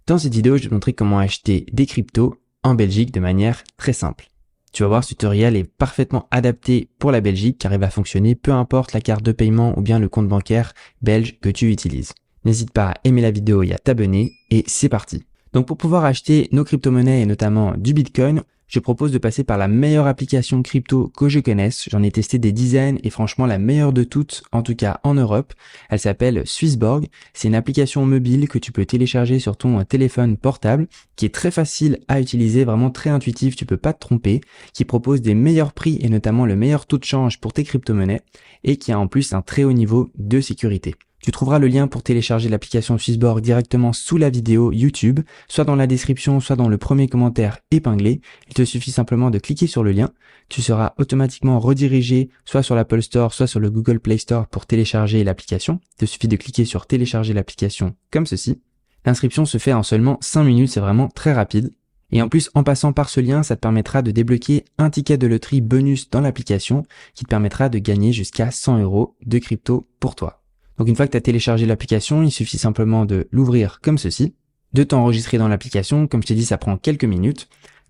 Dans cette vidéo, je vais te montrer comment acheter des cryptos en Belgique de manière très simple. Tu vas voir, ce tutoriel est parfaitement adapté pour la Belgique car il va fonctionner peu importe la carte de paiement ou bien le compte bancaire belge que tu utilises. N'hésite pas à aimer la vidéo et à t'abonner et c'est parti. Donc pour pouvoir acheter nos crypto-monnaies et notamment du Bitcoin, je propose de passer par la meilleure application crypto que je connaisse. J'en ai testé des dizaines et franchement la meilleure de toutes, en tout cas en Europe. Elle s'appelle Swissborg. C'est une application mobile que tu peux télécharger sur ton téléphone portable qui est très facile à utiliser, vraiment très intuitif, tu peux pas te tromper, qui propose des meilleurs prix et notamment le meilleur taux de change pour tes crypto-monnaies et qui a en plus un très haut niveau de sécurité. Tu trouveras le lien pour télécharger l'application Swissborg directement sous la vidéo YouTube, soit dans la description, soit dans le premier commentaire épinglé. Il te suffit simplement de cliquer sur le lien. Tu seras automatiquement redirigé soit sur l'Apple Store, soit sur le Google Play Store pour télécharger l'application. Il te suffit de cliquer sur télécharger l'application comme ceci. L'inscription se fait en seulement 5 minutes, c'est vraiment très rapide. Et en plus, en passant par ce lien, ça te permettra de débloquer un ticket de loterie bonus dans l'application qui te permettra de gagner jusqu'à 100 € de crypto pour toi. Donc une fois que tu as téléchargé l'application, il suffit simplement de l'ouvrir comme ceci, de t'enregistrer dans l'application. Comme je t'ai dit, ça prend quelques minutes.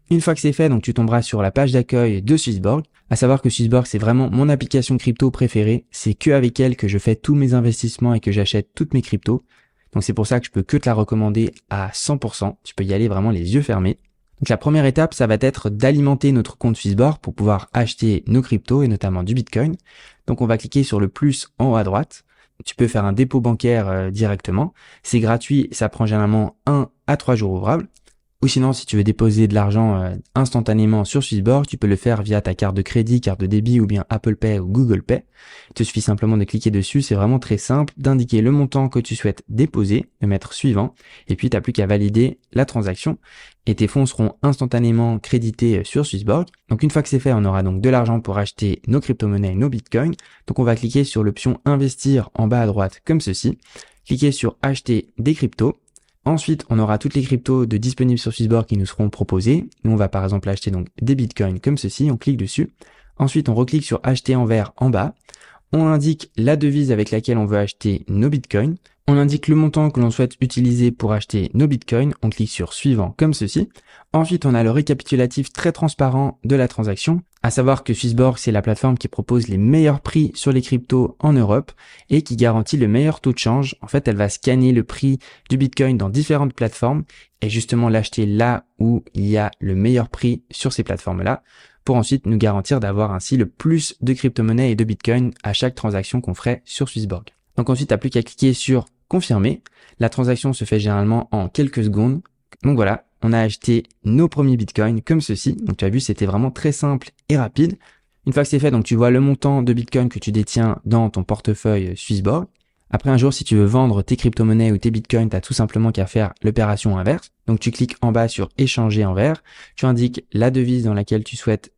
Une fois que c'est fait, donc tu tomberas sur la page d'accueil de Swissborg. À savoir que Swissborg, c'est vraiment mon application crypto préférée. C'est que avec elle que je fais tous mes investissements et que j'achète toutes mes cryptos. Donc c'est pour ça que je peux que te la recommander à 100%. Tu peux y aller vraiment les yeux fermés. Donc la première étape, ça va être d'alimenter notre compte Swissborg pour pouvoir acheter nos cryptos et notamment du Bitcoin. Donc on va cliquer sur le plus en haut à droite. Tu peux faire un dépôt bancaire directement. C'est gratuit, ça prend généralement 1 à 3 jours ouvrables. Ou sinon, si tu veux déposer de l'argent instantanément sur Swissborg, tu peux le faire via ta carte de crédit, carte de débit ou bien Apple Pay ou Google Pay. Il te suffit simplement de cliquer dessus, c'est vraiment très simple, d'indiquer le montant que tu souhaites déposer, de mettre suivant, et puis tu n'as plus qu'à valider la transaction et tes fonds seront instantanément crédités sur Swissborg. Donc une fois que c'est fait, on aura donc de l'argent pour acheter nos crypto-monnaies et nos bitcoins. Donc on va cliquer sur l'option investir en bas à droite comme ceci, cliquer sur acheter des cryptos. Ensuite, on aura toutes les cryptos disponibles sur Swissborg qui nous seront proposées. Nous, on va par exemple acheter donc des bitcoins comme ceci, on clique dessus. Ensuite, on reclique sur acheter en vert en bas. On indique la devise avec laquelle on veut acheter nos bitcoins. On indique le montant que l'on souhaite utiliser pour acheter nos bitcoins. On clique sur suivant comme ceci. Ensuite, on a le récapitulatif très transparent de la transaction. À savoir que Swissborg, c'est la plateforme qui propose les meilleurs prix sur les cryptos en Europe et qui garantit le meilleur taux de change. En fait, elle va scanner le prix du Bitcoin dans différentes plateformes et justement l'acheter là où il y a le meilleur prix sur ces plateformes-là pour ensuite nous garantir d'avoir ainsi le plus de crypto-monnaies et de Bitcoin à chaque transaction qu'on ferait sur Swissborg. Donc ensuite, tu n'as plus qu'à cliquer sur confirmer. La transaction se fait généralement en quelques secondes. Donc voilà, on a acheté nos premiers bitcoins comme ceci. Donc tu as vu, c'était vraiment très simple et rapide. Une fois que c'est fait, donc tu vois le montant de bitcoin que tu détiens dans ton portefeuille Swissborg. Après un jour, si tu veux vendre tes crypto-monnaies ou tes bitcoins, tu as tout simplement qu'à faire l'opération inverse. Donc tu cliques en bas sur échanger en vert. Tu indiques la devise dans laquelle tu souhaites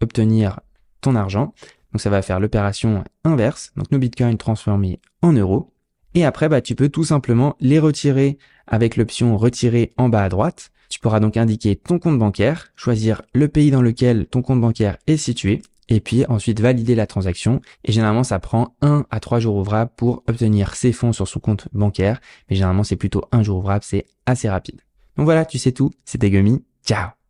obtenir ton argent. Donc ça va faire l'opération inverse. Donc nos bitcoins transformés en euros. Et après, tu peux tout simplement les retirer avec l'option retirer en bas à droite. Tu pourras donc indiquer ton compte bancaire, choisir le pays dans lequel ton compte bancaire est situé et puis ensuite valider la transaction. Et généralement, ça prend 1 à 3 jours ouvrables pour obtenir ses fonds sur son compte bancaire. Mais généralement, c'est plutôt 1 jour ouvrable, c'est assez rapide. Donc voilà, tu sais tout, c'était Gummy. Ciao!